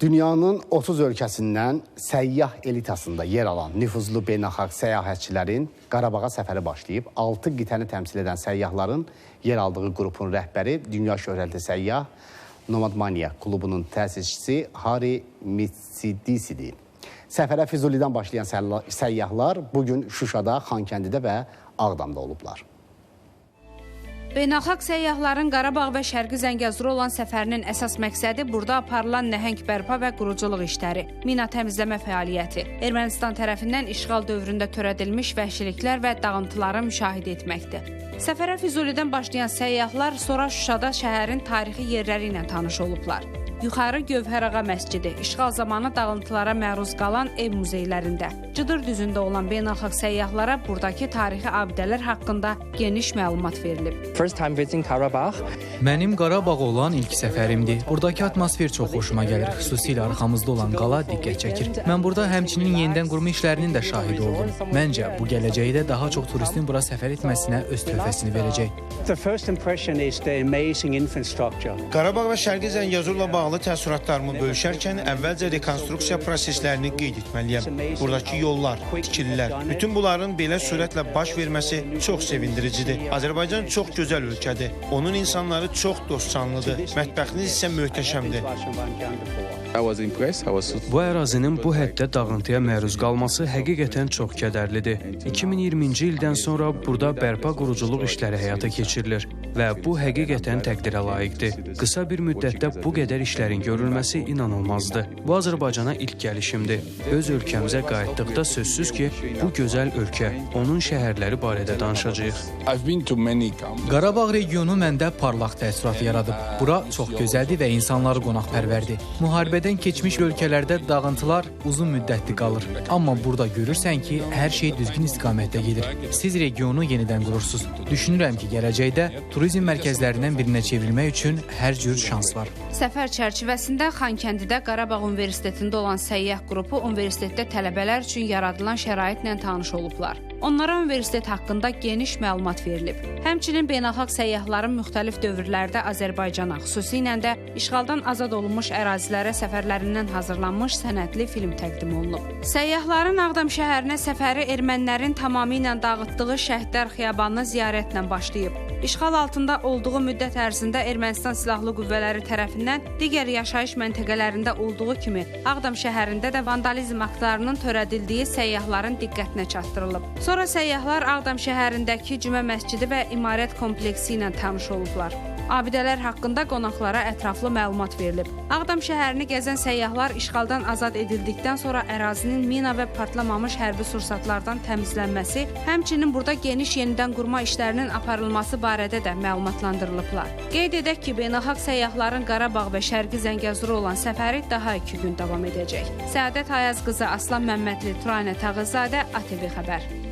Dünyanın 30 ölkəsindən səyyah elitasında yer alan nüfuzlu beynəlxalq səyahətçilərin Qarabağa səfəri başlayıb. 6 qitəni təmsil edən səyyahların yer aldığı qrupun rəhbəri, dünya şöhrətli səyyah Nomadmania klubunun təsisçisi Hari Mitsidisidir. Səfərə Füzulidən başlayan səyyahlar bugün Şuşada, Xankəndidə və Ağdamda olublar. Beynəlxalq səyyahların Qarabağ və Şərqi Zəngəzura olan səfərinin əsas məqsədi burada aparılan nəhəng bərpa və quruculuq işləri, mina təmizləmə fəaliyyəti, Ermənistan tərəfindən işğal dövründə törədilmiş vəhşiliklər və dağıntıları müşahidə etməkdir. Səfərə Füzulidən başlayan səyyahlar sonra Şuşada şəhərin tarixi yerləri ilə tanış olublar. Yuxarı Gövhərağa məscidi, işğal zamanı dağıntılara məruz qalan ev muzeylərində, Cıdır düzündə olan beynəlxalq səyyahlara buradakı tarixi abidələr haqqında geniş məlumat verilib. Mənim Qarabağa olan ilk səfərimdir. Buradakı atmosfer çox xoşuma gəlir. Xüsusilə arxamızda olan qala diqqət çəkir. Mən burada həmçinin yenidən qurma işlərinin də şahidi oldum. Məncə, bu gələcəkdə daha çox turistin bura səfər etməsinə öz töhfəsini verəcək. Qarabağ və Şərqi Zəngəzurla bağlı təəssüratlarımı bölüşərkən əvvəlcə rekonstruksiya proseslərini qeyd etməliyəm. Buradakı yollar, tikililər, bütün bunların belə sürətlə baş verməsi çox sevindiricidir. Azərbaycan çox gözəl ölkədir. Onun insanları çox dostcanlıdır. Mətbəxiniz isə möhtəşəmdir. Bu ərazinin bu həddə dağıntıya məruz qalması həqiqətən çox kədərlidir. 2020-ci ildən sonra burada bərpa quruculuq işləri həyata keçirilir və bu həqiqətən təqdirə layiqdir. Qısa bir müddətdə bu qədər işlərin görülməsi inanılmazdır. Bu Azərbaycana ilk gəlişimdir. Öz ölkəmizə qayıtdıqda sözsüz ki, bu gözəl ölkə, onun şəhərləri barədə danışacağıq. Qarabağ regionu məndə parlaq təəssürat yaradıb. Bura çox gözəldir və insanları qonaqpərvərdir. Müharibədən keçmiş ölkələrdə dağıntılar uzun müddətli qalır. Amma burada görürsən ki, hər şey düzgün istiqamətdə gedir. Siz regionu yenidən qurursunuz. Düşünürəm ki, gələcəkdə turizm mərkəzlərindən birinə çevrilmək üçün hər cür şans var. Səfər çərçivəsində Xankəndidə Qarabağ Universitetində olan səyyah qrupu universitetdə tələbələr üçün yaradılan şəraitlə tanış olublar. Onlara universitet haqqında geniş məlumat verilib. Həmçinin beynəlxalq səyyahların müxtəlif dövrlərdə Azərbaycana, xüsusilə də işğaldan azad olunmuş ərazilərə səfərlərindən hazırlanmış sənədli film təqdim olunub. Səyyahların Ağdam şəhərinə səfəri ermənilərin tamamilə dağıtdığı Şəhidlər Xiyabanını ziyarətlə başlayıb. İşğal altında olduğu müddət ərzində Ermənistan silahlı qüvvələri tərəfindən digər yaşayış məntəqələrində olduğu kimi Ağdam şəhərində də vandalizm aktlarının törədildiyi səyyahların diqqətinə çatdırılıb. Sonra səyyahlar Ağdam şəhərindəki Cümə məscidi və imarət kompleksi ilə tanış olublar. Abidələr haqqında qonaqlara ətraflı məlumat verilib. Ağdam şəhərini gəzən səyyahlar işğaldan azad edildikdən sonra ərazinin mina və patlamamış hərbi sursatlardan təmizlənməsi, həmçinin burada geniş yenidən qurma işlərinin aparılması barədə də məlumatlandırılıblar. Qeyd edək ki, beynəlxalq səyyahların Qarabağ və Şərqi Zəngəzura olan səfəri daha 2 gün davam edəcək. Səadət Ayaz qızı, Aslan Məmmədli, Turanə Tağızadə, ATV Xəbər.